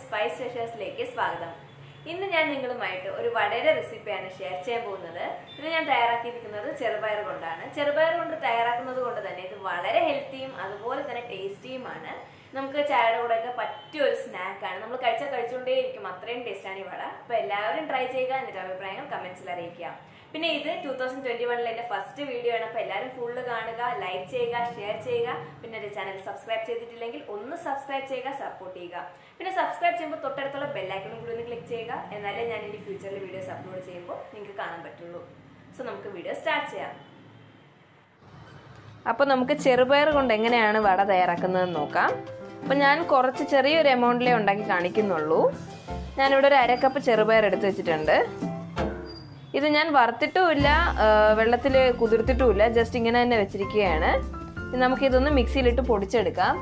Spice ട്രഷേഴ്സിലേക്ക് സ്വാഗതം. ഇന്ന് ഞാൻ നിങ്ങളുമായിട്ട് ഒരു വടയുടെ റെസിപ്പിയാണ് ഷെയർ ചെയ്യാൻ പോകുന്നത്. ഇത് ഞാൻ തയ്യാറാക്കിയിരിക്കുന്നത് ചെറുപയർ കൊണ്ടാണ്. ചെറുപയർ കൊണ്ട് തയ്യാറാക്കുന്നത് കൊണ്ട് തന്നെ ഇത് വളരെ ഹെൽത്തിയും അതുപോലെ തന്നെ ടേസ്റ്റിയുമാണ്. നമുക്ക് ചായയുടെ കൂടെയൊക്കെ പറ്റിയ ഒരു സ്നാക്കാണ്. നമ്മൾ കഴിച്ചുകൊണ്ടേയിരിക്കും, അത്രയും ടേസ്റ്റാണ് ഈ വട. അപ്പോൾ എല്ലാവരും ട്രൈ ചെയ്യുക, എന്നിട്ട് അഭിപ്രായങ്ങൾ കമൻസിൽ അറിയിക്കുക. പിന്നെ ഇത് 2021 എൻ്റെ ഫസ്റ്റ് വീഡിയോ ആണ്. അപ്പോൾ എല്ലാവരും ഫുള്ള് കാണുക, ലൈക്ക് ചെയ്യുക, ഷെയർ ചെയ്യുക. പിന്നെ എൻ്റെ ചാനൽ സബ്സ്ക്രൈബ് ചെയ്തിട്ടില്ലെങ്കിൽ ഒന്ന് സബ്സ്ക്രൈബ് ചെയ്യുക, സപ്പോർട്ട് ചെയ്യുക. പിന്നെ സബ്സ്ക്രൈബ് ചെയ്യുമ്പോൾ തൊട്ടടുത്തുള്ള ബെല്ലൈക്കണും കൂടി ഒന്ന് ക്ലിക്ക് ചെയ്യുക. എന്നാലേ ഞാൻ എൻ്റെ ഫ്യൂച്ചറിൽ വീഡിയോസ് അപ്ലോഡ് ചെയ്യുമ്പോൾ നിങ്ങൾക്ക് കാണാൻ പറ്റുള്ളൂ. സോ നമുക്ക് വീഡിയോ സ്റ്റാർട്ട് ചെയ്യാം. അപ്പോൾ നമുക്ക് ചെറുപയർ കൊണ്ട് എങ്ങനെയാണ് വട തയ്യാറാക്കുന്നതെന്ന് നോക്കാം. അപ്പോൾ ഞാൻ കുറച്ച് ചെറിയൊരു എമൗണ്ടിലേ ഉണ്ടാക്കി കാണിക്കുന്നുള്ളൂ. ഞാനിവിടെ ഒരു 1/2 കപ്പ് ചെറുപയർ എടുത്ത് വെച്ചിട്ടുണ്ട്. ഇത് ഞാൻ വറുത്തിട്ടുമില്ല, വെള്ളത്തിൽ കുതിർത്തിട്ടുമില്ല, ജസ്റ്റ് ഇങ്ങനെ തന്നെ വെച്ചിരിക്കുകയാണ്. നമുക്കിതൊന്ന് മിക്സിയിലിട്ട് പൊടിച്ചെടുക്കാം.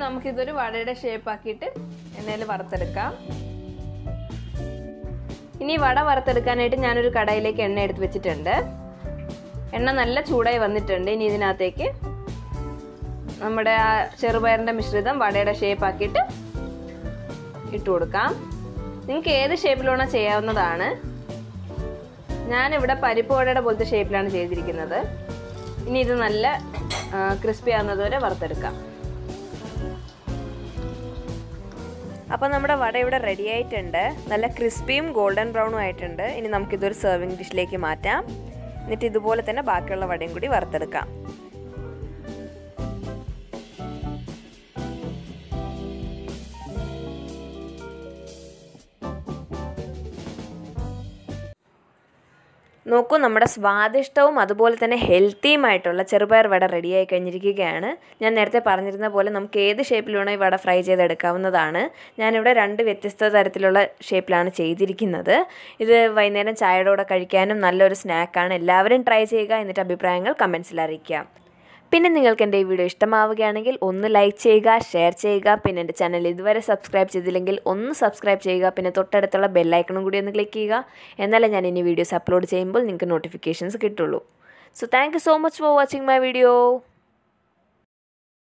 നമുക്കിതൊരു വടയുടെ ഷേപ്പ് ആക്കിയിട്ട് എണ്ണയിൽ വറുത്തെടുക്കാം. ഇനി വട വറുത്തെടുക്കാനായിട്ട് ഞാനൊരു കടായിലേക്ക് എണ്ണ എടുത്ത് വെച്ചിട്ടുണ്ട്. എണ്ണ നല്ല ചൂടായി വന്നിട്ടുണ്ട്. ഇനി ഇതിനകത്തേക്ക് നമ്മുടെ ആ ചെറുപയറിൻ്റെ മിശ്രിതം വടയുടെ ഷേപ്പ് ആക്കിയിട്ട് ഇട്ട് കൊടുക്കാം. നിങ്ങൾക്ക് ഏത് ഷേപ്പിലാണോ ചെയ്യാവുന്നതാണ്. ഞാനിവിടെ പരിപ്പ് വടയുടെ പോലത്തെ ഷേപ്പിലാണ് ചെയ്തിരിക്കുന്നത്. ഇനി ഇത് നല്ല ക്രിസ്പി ആവുന്നത് വരെ വറുത്തെടുക്കാം. അപ്പോൾ നമ്മുടെ വട ഇവിടെ റെഡി ആയിട്ടുണ്ട്. നല്ല ക്രിസ്പിയും ഗോൾഡൻ ബ്രൗണും ആയിട്ടുണ്ട്. ഇനി നമുക്കിതൊരു സെർവിങ് ഡിഷിലേക്ക് മാറ്റാം. എന്നിട്ട് ഇതുപോലെ തന്നെ ബാക്കിയുള്ള വടയും കൂടി വറുത്തെടുക്കാം. നോക്കൂ, നമ്മുടെ സ്വാദിഷ്ടവും അതുപോലെ തന്നെ ഹെൽത്തിയുമായിട്ടുള്ള ചെറുപയർ വട റെഡിയായി കഴിഞ്ഞിരിക്കുകയാണ്. ഞാൻ നേരത്തെ പറഞ്ഞിരുന്ന പോലെ നമുക്ക് ഏത് ഷേപ്പിൽ വേണോ ഈ വട ഫ്രൈ ചെയ്തെടുക്കാവുന്നതാണ്. ഞാനിവിടെ 2 വ്യത്യസ്ത തരത്തിലുള്ള ഷേപ്പിലാണ് ചെയ്തിരിക്കുന്നത്. ഇത് വൈകുന്നേരം ചായയുടെ കൂടെ കഴിക്കാനും നല്ലൊരു സ്നാക്കാണ്. എല്ലാവരും ട്രൈ ചെയ്യുക, എന്നിട്ട് അഭിപ്രായങ്ങൾ കമൻസിൽ അറിയിക്കാം. പിന്നെ നിങ്ങൾക്ക് എൻ്റെ ഈ വീഡിയോ ഇഷ്ടമാവുകയാണെങ്കിൽ ഒന്ന് ലൈക്ക് ചെയ്യുക, ഷെയർ ചെയ്യുക. പിന്നെ എൻ്റെ ചാനൽ ഇതുവരെ സബ്സ്ക്രൈബ് ചെയ്തില്ലെങ്കിൽ ഒന്ന് സബ്സ്ക്രൈബ് ചെയ്യുക. പിന്നെ തൊട്ടടുത്തുള്ള ബെല്ലൈക്കണും കൂടി ഒന്ന് ക്ലിക്ക് ചെയ്യുക. എന്നാലേ ഞാൻ ഇനി വീഡിയോസ് അപ്ലോഡ് ചെയ്യുമ്പോൾ നിങ്ങൾക്ക് നോട്ടിഫിക്കേഷൻസ് കിട്ടുള്ളൂ. So thank you so much for watching my video.